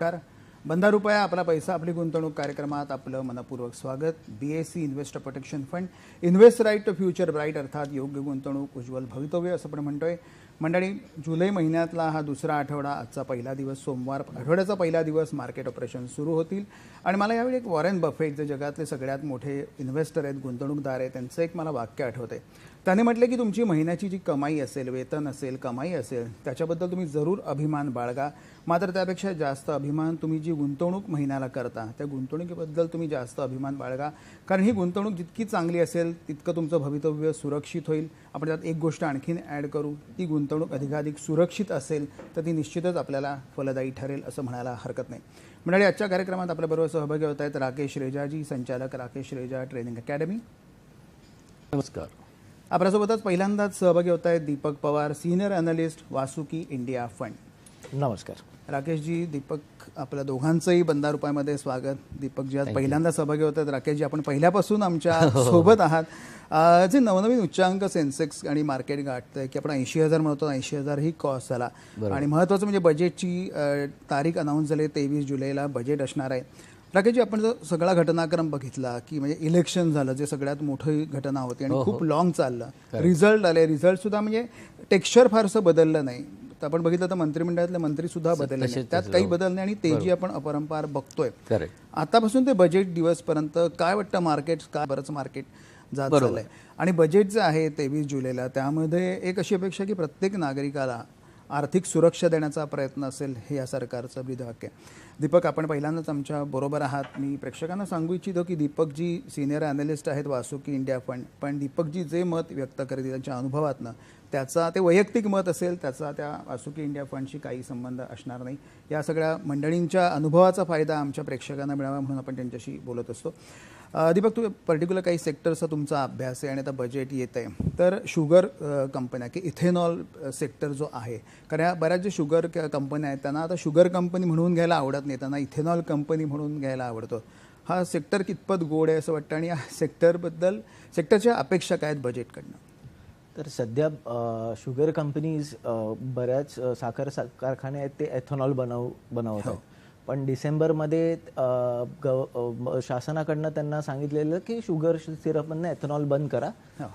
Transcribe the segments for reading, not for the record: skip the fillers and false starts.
नमस्कार. बंधा रुपया आपला पैसा आपली गुंतवणूक कार्यक्रमात आपलं मनपूर्वक स्वागत. BSE investor protection fund, invest right to future bright, अर्थात योग्य गुंतवणूक उज्ज्वल भवितव्य असं आपण म्हणतोय. मंडळी, जुलै महिन्यातला हा दुसरा आठवडा, आजचा पहिला दिवस सोमवार, आठवड्याचा पहिला दिवस मार्केट ऑपरेशन सुरू होतील. आणि मला यावेळी एक वॉरेन बफेट, जे जगातले सगळ्यात मोठे इन्व्हेस्टर आहेत, गुंतवणूकदार आहेत, त्यांचं एक मला वाक्य आठवतंय. त्याने म्हटले की तुमची महिन्याची जी कमाई असेल, वेतन असेल, कमाई असेल, त्याच्याबद्दल तुम्ही जरूर अभिमान बाळगा. मात्र त्यापेक्षा जास्त अभिमान तुम्ही जी गुंतवणूक महिन्याला करता त्या गुंतवणुकीबद्दल तुम्ही जास्त अभिमान बाळगा. कारण ही गुंतवणूक जितकी चांगली असेल तितकं तुमचं भवितव्य सुरक्षित होईल. आपण त्यात एक गोष्ट आणखीन ॲड करू, ती गुंतवणूक अधिकाधिक सुरक्षित असेल तर ती निश्चितच आपल्याला फलदायी ठरेल असं म्हणायला हरकत नाही. मंडळी, आजच्या कार्यक्रमात आपल्याबरोबर सहभागी होत आहेत राकेश रेजाजी, संचालक राकेश रेजा ट्रेनिंग अकॅडमी. नमस्कार. आपल्यासोबतच पहिल्यांदाच सहभागी होत आहेत Deepak Pawar, senior analyst, Vasuki India fund. नमस्कार राकेशजी, दीपक, आपल्या दोघांचंही बंधा रुपयामध्ये स्वागत. दीपकजी आज पहिल्यांदा सहभागी होत आहेत. राकेशजी, आपण पहिल्यापासून आमच्या सोबत आहात. जे नवनवीन उच्चांक सेन्सेक्स आणि मार्केट गाठतंय की आपण 80,000 म्हणतो, 80,000 ही क्रॉस झाला. आणि महत्त्वाचं म्हणजे बजेटची तारीख अनाऊन्स झाली, 23 जुलैला बजेट असणार आहे. राकेशजी, आपण जर सगळा घटनाक्रम बघितला की म्हणजे इलेक्शन झालं, जे सगळ्यात मोठी घटना होती आणि खूप लॉंग चाललं, रिझल्ट आले, रिझल्ट सुद्धा म्हणजे टेक्स्चर फारसं बदललं नाही. आपण बघितलं तर मंत्रिमंडळातले मंत्री सुद्धा बदलले नाही, त्यात काही बदल नाही आणि तेजी आपण अपरंपार बघतोय. आतापासून ते बजेट दिवसपर्यंत काय वाटतं, मार्केट काय बरंच मार्केट जात चाललंय. आणि बजेट जे आहे 23 जुलैला, त्यामध्ये एक अशी अपेक्षा की प्रत्येक नागरिकाला आर्थिक सुरक्षा देण्याचा प्रयत्न असेल, हे या सरकारचं ब्रीदवाक्य. दीपक, आपण पहिल्यांदाच आमच्या बरोबर आहात. मी प्रेक्षकांना सांगू इच्छितो की दीपकजी सिनियर अॅनालिस्ट आहेत वासुकी इंडिया फंड, पण दीपकजी जे मत व्यक्त करतील त्यांच्या अनुभवातनं, त्याचा ते वैयक्तिक मत असेल, त्याचा त्या वासुकी इंडिया फंडशी काही संबंध असणार नाही. या सगळ्या मंडळींच्या अनुभवाचा फायदा आमच्या प्रेक्षकांना मिळावा म्हणून आपण त्यांच्याशी बोलत असतो. दीपक, तुम्ही पर्टिक्युलर काही सेक्टरचा तुमचा अभ्यास आहे आणि आता बजेट येत आहे, तर शुगर कंपन्या की इथेनॉल सेक्टर जो आहे, कारण या बऱ्याच जे शुगर कंपन्या आहेत त्यांना आता शुगर कंपनी म्हणून घ्यायला आवडत नाही, त्यांना इथेनॉल कंपनी म्हणून घ्यायला आवडतं. हा सेक्टर कितपत गोड आहे असं वाटतं आणि या सेक्टरबद्दल, सेक्टरच्या अपेक्षा काय आहेत बजेटकडनं? तर सध्या शुगर कंपनीज बऱ्याच साखर कारखाने आहेत ते एथेनॉल बनवत आहेत. पण डिसेंबरमध्ये शासनाकडनं त्यांना सांगितलेलं की शुगर सिरपमधनं एथेनॉल बंद करा,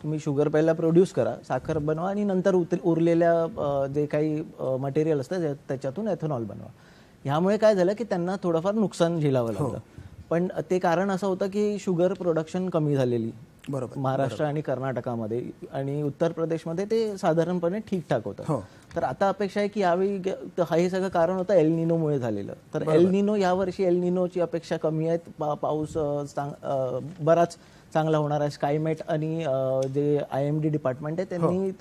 तुम्ही शुगर पहिला प्रोड्यूस करा, साखर बनवा आणि नंतर उरलेल्या जे काही मटेरियल असतं त्याच्यातून एथेनॉल बनवा. ह्यामुळे काय झालं की त्यांना थोडंफार नुकसान झेलावं लागलं. पण ते कारण असं होतं की शुगर प्रोडक्शन कमी झालेली महाराष्ट्र आणि कर्नाटकामध्ये, आणि उत्तर प्रदेशमध्ये ते साधारणपणे ठीकठाक होतं. तर आता अपेक्षा आहे की यावेळी हे सगळं कारण होतं एल निनोमुळे झालेलं. तर एल निनो यावर्षी एल निनोची अपेक्षा कमी आहे. पाऊस बराच चांगला होणार आहे. स्कायमेट आणि जे IMD डिपार्टमेंट आहे त्यांनी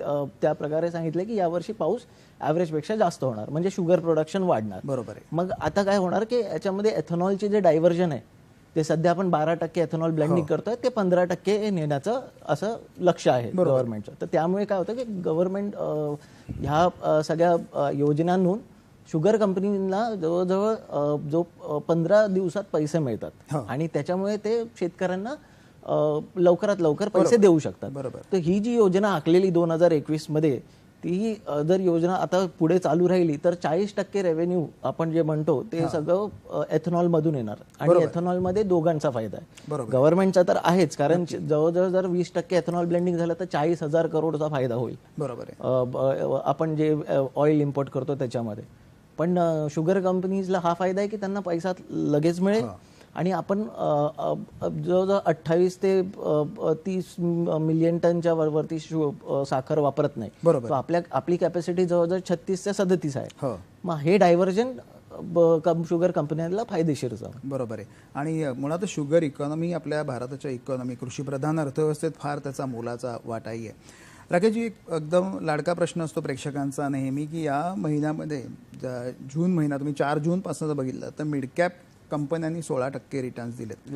त्या प्रकारे सांगितलं की यावर्षी पाऊस ॲव्हरेजपेक्षा जास्त होणार, म्हणजे शुगर प्रोडक्शन वाढणार. बरोबर आहे. मग आता काय होणार की याच्यामध्ये एथेनॉलचे जे डायव्हर्जन आहे ते सध्या आपण 12% एथेनॉल ब्लेंडिंग करतोय, ते 15% नेण्याचं असं लक्ष आहे गव्हर्नमेंटचं. तर त्यामुळे काय होतं की गव्हर्नमेंट ह्या सगळ्या योजनांतून शुगर कंपनीला जवळजवळ जो 15 दिवसात पैसे मिळतात आणि त्याच्यामुळे ते शेतकऱ्यांना लवकरात लवकर पैसे देऊ शकतात. तर ही जी योजना आखलेली 2021 मध्ये, ती जर योजना आता पुढे चालू राहिली तर 40% रेव्हेन्यू आपण जे म्हणतो ते सगळं एथेनॉल मधून येणार. आणि एथेनॉल मध्ये दोघांचा फायदा आहे, गव्हर्नमेंटचा तर आहेच, कारण जवळजवळ जर 20% एथेनॉल ब्लेंडिंग झालं तर 40,000 करोडचा फायदा होईल. बरोबर आहे. आपण जे ऑइल इम्पोर्ट करतो त्याच्यामध्ये. पण शुगर कंपनीजला हा फायदा आहे की त्यांना पैसा लगेच मिळेल आणि आपण जवळजवळ 28 ते 30 मिलियन टनच्या वरती साखर वापरत नाही. आपली कॅपॅसिटी जवळजवळ 36 ते 37 आहे. मग हे डायव्हर्जन शुगर कंपन्यांना फायदेशीर जातं. बरोबर आहे. आणि मुळात शुगर इकॉनॉमी आपल्या भारताच्या इकॉनॉमी, कृषीप्रधान अर्थव्यवस्थेत फार त्याचा मोलाचा वाटाही आहे. राकेशजी, एक एकदम लाडका प्रश्न असतो प्रेक्षकांचा नेहमी की या महिन्यामध्ये, जून महिना तुम्ही 4 जूनपासून बघितलं तर मिड कॅप कंपन्यांनी 16% रिटर्न्स दिलेत,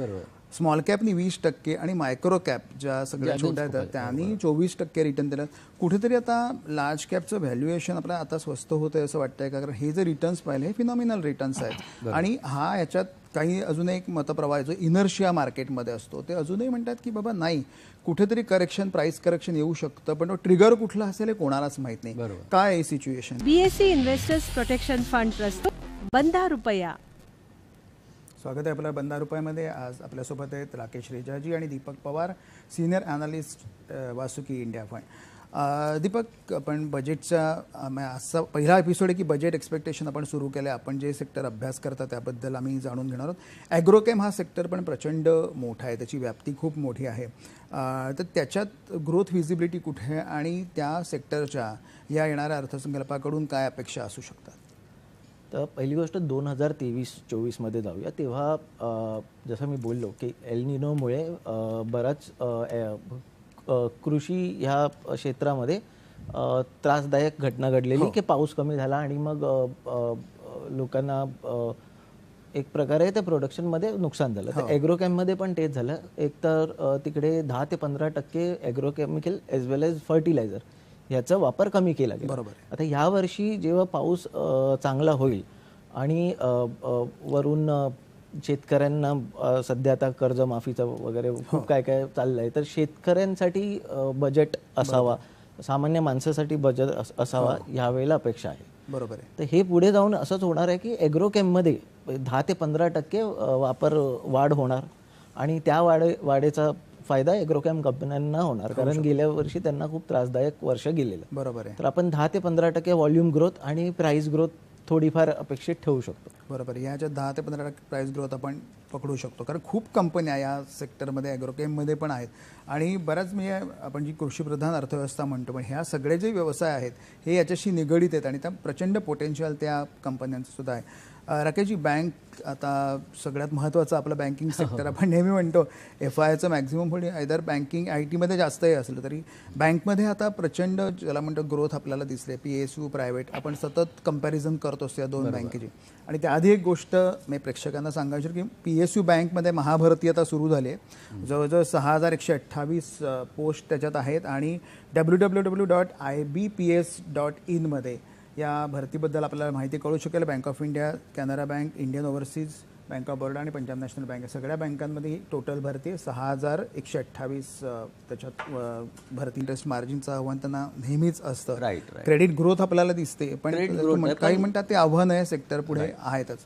स्मॉल कॅपनी 20% आणि मायक्रो कॅप ज्या सगळ्या छोट्या आहेत त्यांनी 24% रिटर्न दिलं. कुठेतरी आता लार्ज कॅपचं व्हॅल्युएशन आपल्याला आता स्वस्त होतं आहे असं वाटतंय का? कारण हे जे रिटर्न्स पाहिले हे फिनॉमिनल रिटर्न्स आहेत. आणि हा याच्यात काही अजून एक मतप्रवाह जो इनर्शिया मार्केटमध्ये असतो, ते अजूनही म्हणतात की बाबा नाही, कुठेतरी करेक्शन, प्राइस करेक्शन येऊ शकतं, पण ट्रिगर कुठला असेल हे कोणालाच माहित नाही. काय आहे situation? BSE investors protection fund प्रस्तुत बंधा रुपया. स्वागत आहे आपल्या 12 रुपयामध्ये. आज आपल्यासोबत आहेत राकेश रेजाजी आणि Deepak Pawar, senior analyst Vasuki India fund. Deepak, आपण बजेटचा आजचा पहिला एपिसोड आहे की बजेट एक्सपेक्टेशन आपण सुरू केलं. आपण जे सेक्टर अभ्यास करता त्याबद्दल आम्ही जाणून घेणार आहोत. ॲग्रोकेम हा सेक्टर पण प्रचंड मोठा आहे, त्याची व्याप्ती खूप मोठी आहे. तर त्याच्यात ग्रोथ व्हिजिबिलिटी कुठे आहे आणि त्या सेक्टरच्या या येणाऱ्या अर्थसंकल्पाकडून काय अपेक्षा असू शकतात? तर पहिली गोष्ट 2023-24मध्ये जाऊया. तेव्हा जसं मी बोललो की एल निनोमुळे बराच कृषी ह्या क्षेत्रामध्ये त्रासदायक घटना घडलेली की पाऊस कमी झाला आणि मग लोकांना एक प्रकारे त्या प्रोडक्शनमध्ये नुकसान झालं. तर ॲग्रोकेममध्ये पण तेच झालं. एक तर तिकडे 10 ते 15% ॲग्रोकेमिकल एज वेल एज फर्टिलायझर ह्याचा वापर कमी केला गेला. बरोबर. आता यावर्षी जेव्हा पाऊस चांगला होईल आणि वरून शेतकऱ्यांना सध्या आता कर्जमाफीचं वगैरे खूप काय काय चाललंय, तर शेतकऱ्यांसाठी बजेट असावा, सामान्य माणसासाठी बजेट असावा यावेळेला अपेक्षा आहे. बरोबर आहे. तर हे पुढे जाऊन असंच होणार आहे की ॲग्रोकेममध्ये 10 ते 15% वापर वाढ होणार आणि त्या वाढीचा फायदा ॲग्रोकेम कंपन्यांना होणार, कारण गेल्या वर्षी त्यांना खूप त्रासदायक वर्ष गेलेलं. बरोबर आहे. तर आपण 10 ते 15% व्हॉल्यूम ग्रोथ आणि प्राइस ग्रोथ थोडीफार अपेक्षित ठेवू शकतो. बरोबर. याच्यात 10 ते 15% प्राइस ग्रोथ आपण पकडू शकतो, कारण खूप कंपन्या या सेक्टरमध्ये ॲग्रोकेममध्ये पण आहेत आणि बऱ्याच म्हणजे आपण जी कृषीप्रधान अर्थव्यवस्था म्हणतो, पण ह्या सगळे जे व्यवसाय आहेत हे याच्याशी निगडीत आहेत आणि त्या प्रचंड पोटेन्शियल त्या कंपन्यांचं सुद्धा आहे. राकेशजी, बँक आता सगळ्यात महत्त्वाचं आपलं बँकिंग सेक्टर. आपण नेहमी म्हणतो FIचं मॅक्झिमम पुढे आयदर बँकिंग IT मध्ये जास्तही असलं तरी बँकमध्ये आता प्रचंड ज्याला म्हणतो ग्रोथ आपल्याला दिसते. PSU प्रायव्हेट आपण सतत कंपॅरिझन करतो या दोन बँकेची. आणि त्याआधी एक गोष्ट मी प्रेक्षकांना सांगायची की PSU बँकमध्ये महाभरती आता सुरू झाली आहे. जवळजवळ 6128 पोस्ट त्याच्यात आहेत आणि www.ibps.in मध्ये या भरतीबद्दल आपल्याला माहिती कळू शकेल. Bank of India, Canara bank, Indian overseas, bank of Baroda आणि पंजाब नॅशनल बँक सगळ्या बँकांमध्ये ही टोटल भरती 6128 त्याच्यात भरती. इंटरेस्ट मार्जिनचं आव्हान त्यांना नेहमीच असतं. क्रेडिट ग्रोथ आपल्याला दिसते, पण काही म्हणतात ते आव्हान आहे सेक्टर पुढे आहेतच.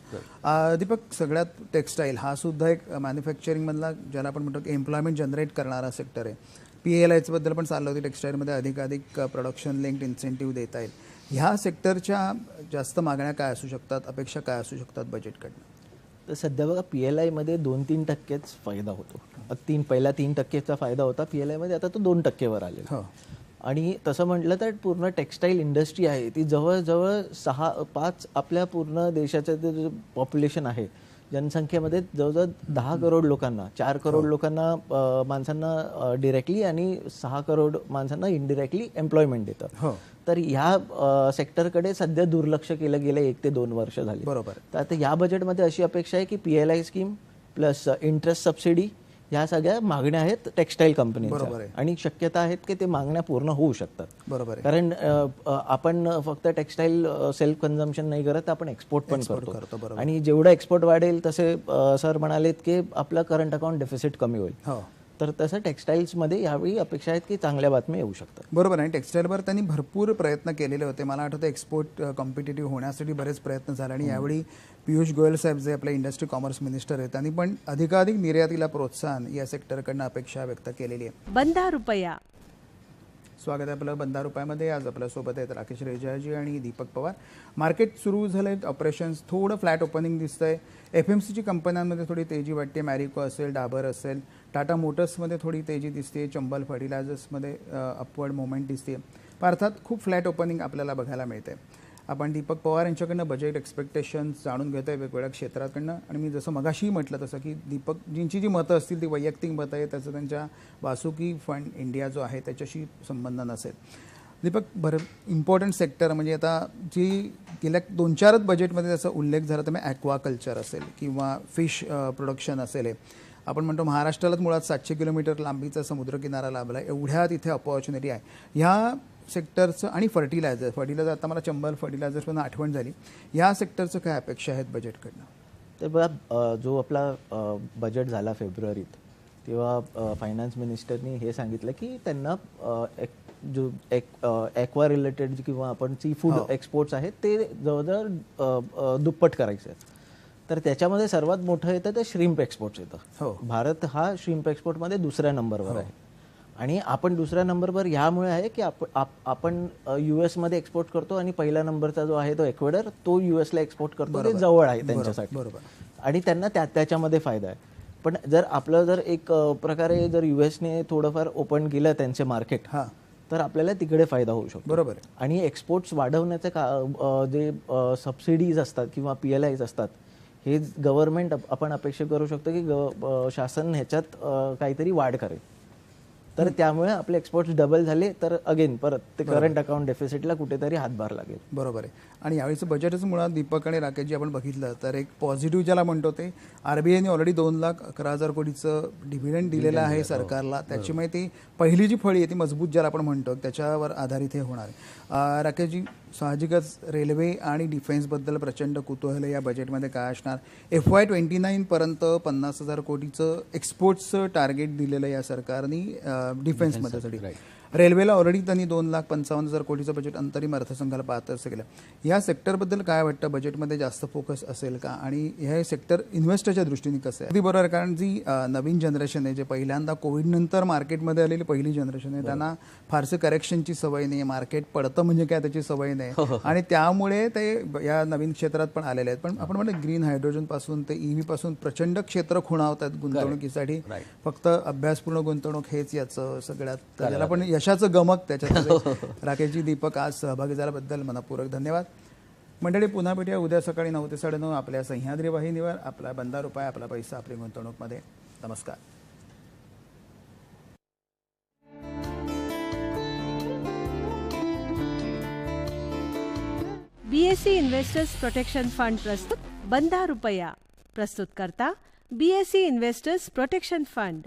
दीपक, सगळ्यात टेक्स्टाईल हा सुद्धा एक मॅन्युफॅक्चरिंगमधला ज्याला आपण म्हणतो की एम्प्लॉयमेंट जनरेट करणारा सेक्टर आहे. PLIचं बद्दल पण चाललं होती. टेक्स्टाईलमध्ये अधिकाधिक प्रोडक्शन लिंक्ड इन्सेंटिव्ह देता येईल. ह्या सेक्टरच्या जास्त मागण्या काय असू शकतात, अपेक्षा काय असू शकतात बजेटकडनं? तर सध्या बघा PLIमध्ये 2-3% फायदा होतो. पहिला 3%चा फायदा होता PLIमध्ये, आता तो 2%वर आलेला. आणि तसं म्हटलं तर पूर्ण टेक्स्टाईल इंडस्ट्री आहे ती जवळजवळ 6-5 आपल्या पूर्ण देशाचं जे पॉप्युलेशन आहे जनसंख्येमध्ये जवळजवळ 10 करोड लोकांना, 4 करोड लोकांना माणसांना डिरेक्टली आणि 6 करोड माणसांना इनडिरेक्टली एम्प्लॉयमेंट देतं. तर ह्या सेक्टरकडे सध्या दुर्लक्ष केलं गेलं 1 ते 2 वर्ष झाली. बरोबर. तर आता या बजेटमध्ये अशी अपेक्षा आहे की PLI scheme plus interest subsidy ह्या सगळ्या मागण्या आहेत टेक्स्टाईल कंपनीच्या आणि शक्यता आहेत की ते मागण्या पूर्ण होऊ शकतात. बरोबर. कारण आपण फक्त टेक्स्टाईल सेल्फ कन्झम्पशन नाही करत, आपण एक्सपोर्ट पण करतो आणि जेवढं एक्सपोर्ट वाढेल तसे सर म्हणालेत की आपलं करंट अकाउंट डेफिसिट कमी होईल. तर तसं टेक्स्टाईल्समध्ये यावेळी अपेक्षा आहेत की चांगल्या बातम्या येऊ शकतात. बरोबर आहे. टेक्स्टाईलवर त्यांनी भरपूर प्रयत्न केलेले होते. मला आठवतं एक्सपोर्ट कॉम्पिटेटिव्ह होण्यासाठी बरेच प्रयत्न झाले आणि यावेळी पियुष गोयल साहेब जे आपले इंडस्ट्री कॉमर्स मिनिस्टर आहेत त्यांनी पण अधिकाधिक निर्यातीला प्रोत्साहन या सेक्टरकडनं अपेक्षा व्यक्त केलेली आहे. 12 रुपया. स्वागत आहे आपलं 12 रुपयामध्ये. आज आपल्यासोबत आहेत राकेश रेजाजी आणि दीपक पवार. मार्केट सुरू झालं आहे, ऑपरेशन्स थोडं फ्लॅट ओपनिंग दिसतंय. FMCG कंपन्यांमध्ये थोडी तेजी वाटते. मॅरिको असेल, डाबर असेल, टाटा मोटर्समध्ये थोडी तेजी दिसते. चंबल फर्टिलायझर्समध्ये अपवर्ड मोमेंट दिसते. अर्थात खूप फ्लॅट ओपनिंग आपल्याला बघायला मिळते. आपण दीपक पवार यांच्याकडनं बजेट एक्सपेक्टेशन्स जाणून घेतो आहे वेगवेगळ्या क्षेत्राकडनं. आणि मी जसं मगाशी म्हटलं तसं की दीपकजींची जी मतं असतील ती वैयक्तिक मतं आहे, त्याचं त्यांच्या वासुकी फंड इंडिया जो आहे त्याच्याशी संबंध नसेल. दीपक, बरं इम्पॉर्टंट सेक्टर म्हणजे आता जी गेल्या 2-4 बजेटमध्ये त्याचा उल्लेख झाला तर मग ॲक्वाकल्चर असेल किंवा फिश प्रोडक्शन असेल. आपण म्हणतो महाराष्ट्रालाच मुळात 700 किलोमीटर लांबीचा समुद्रकिनारा लाभला आहे, एवढ्या तिथे अपॉर्च्युनिटी आहे ह्या सेक्टरचं. आणि फर्टिलायझर आता मला चंबल फर्टिलायझर्स पण आठवण झाली. या सेक्टरचं काय अपेक्षा आहेत बजेटकडनं? तर बघा, जो आपला बजेट झाला फेब्रुवारीत तेव्हा फायनान्स मिनिस्टरनी हे सांगितलं की त्यांना जो ॲक्वा रिलेटेड किंवा आपण सी फूड एक्सपोर्ट्स आहेत ते जवळजवळ दुप्पट करायचे आहेत. तर त्याच्यामध्ये सर्वात मोठं येतं ते श्रिम्प एक्सपोर्ट्स येतं. हो. भारत हा श्रिम्प एक्सपोर्टमध्ये दुसऱ्या नंबरवर आहे. आणि आपण दुसऱ्या नंबरवर ह्यामुळे आहे की आपण US मध्ये एक्सपोर्ट करतो आणि पहिला नंबरचा जो आहे तो इक्वेडर, तो US ला एक्सपोर्ट करतो. ते जवळ आहे त्यांच्यासाठी आणि त्यांना त्याच्यामध्ये फायदा आहे. पण जर आपलं जर एक प्रकारे जर US ने थोडंफार ओपन केलं त्यांचे मार्केट, तर आपल्याला तिकडे फायदा होऊ शकतो. बरोबर. आणि एक्सपोर्ट्स वाढवण्याचे जे सबसिडीज असतात किंवा PLIs असतात, हे गव्हर्नमेंट आपण अपेक्षा करू शकतो की शासन ह्याच्यात काहीतरी वाढ करेल. तर त्यामुळे आपले एक्सपोर्ट्स डबल झाले तर अगेन परत ते करंट अकाउंट डेफिसिटला कुठेतरी हातभार लागेल. बरोबर आहे. आणि यावेळीचं बजेटच मुळात दीपक आणि राकेशजी आपण बघितलं तर एक पॉझिटिव्ह ज्याला म्हणतो ते RBIने ऑलरेडी 2,11,000 कोटीचं डिव्हिडंड दिलेलं आहे सरकारला. त्याच्यामुळे ती पहिली जी फळी आहे ती मजबूत ज्याला आपण म्हणतो त्याच्यावर आधारित हे होणार आहे. राकेशजी, साहजिकच रेल्वे आणि डिफेन्सबद्दल प्रचंड कुतूहल या बजेटमध्ये काय असणार? FY29 पर्यंत 50,000 कोटीचं एक्सपोर्टचं टार्गेट दिलेलं या सरकारने डिफेन्समध्ये. रेल्वेला ऑलरेडी त्यांनी 2,55,000 कोटीचं बजेट अंतरिम अर्थसंघाला पाहत केलं. या सेक्टरबद्दल काय वाटतं? बजेटमध्ये जास्त फोकस असेल का? आणि हे सेक्टर इन्व्हेस्टरच्या दृष्टीने कसं आहे? अगदी बरोबर, कारण जी नवीन जनरेशन आहे, जे पहिल्यांदा कोविडनंतर मार्केटमध्ये आलेली पहिली जनरेशन आहे, त्यांना फारसं करेक्शनची सवय नाही, मार्केट पडतं म्हणजे काय त्याची सवय नाही, आणि त्यामुळे ते या नवीन क्षेत्रात पण आलेले आहेत. पण आपण म्हणतो ग्रीन हायड्रोजन पासून ते EV पासून प्रचंड क्षेत्र खुणावतात गुंतवणुकीसाठी. फक्त अभ्यासपूर्ण गुंतवणूक हेच याचं सगळ्यात त्याला पण यशाचं गमक त्याच्यात. राकेशजी, दीपक, आज सहभागी झाल्याबद्दल मनपूर्वक धन्यवाद. मंडळी, पुन्हा भेटूया उद्या सकाळी 9 ते 9:30 आपल्या सह्याद्री वाहिनीवर. आपला बंदा रुपये, आपला पैसा, आपली गुंतवणूकमध्ये. नमस्कार. BSE इन्व्हेस्टर्स प्रोटेक्शन फंड प्रस्तुत बंधा रुपया. प्रस्तुत करता BSE इन्व्हेस्टर्स प्रोटेक्शन फंड.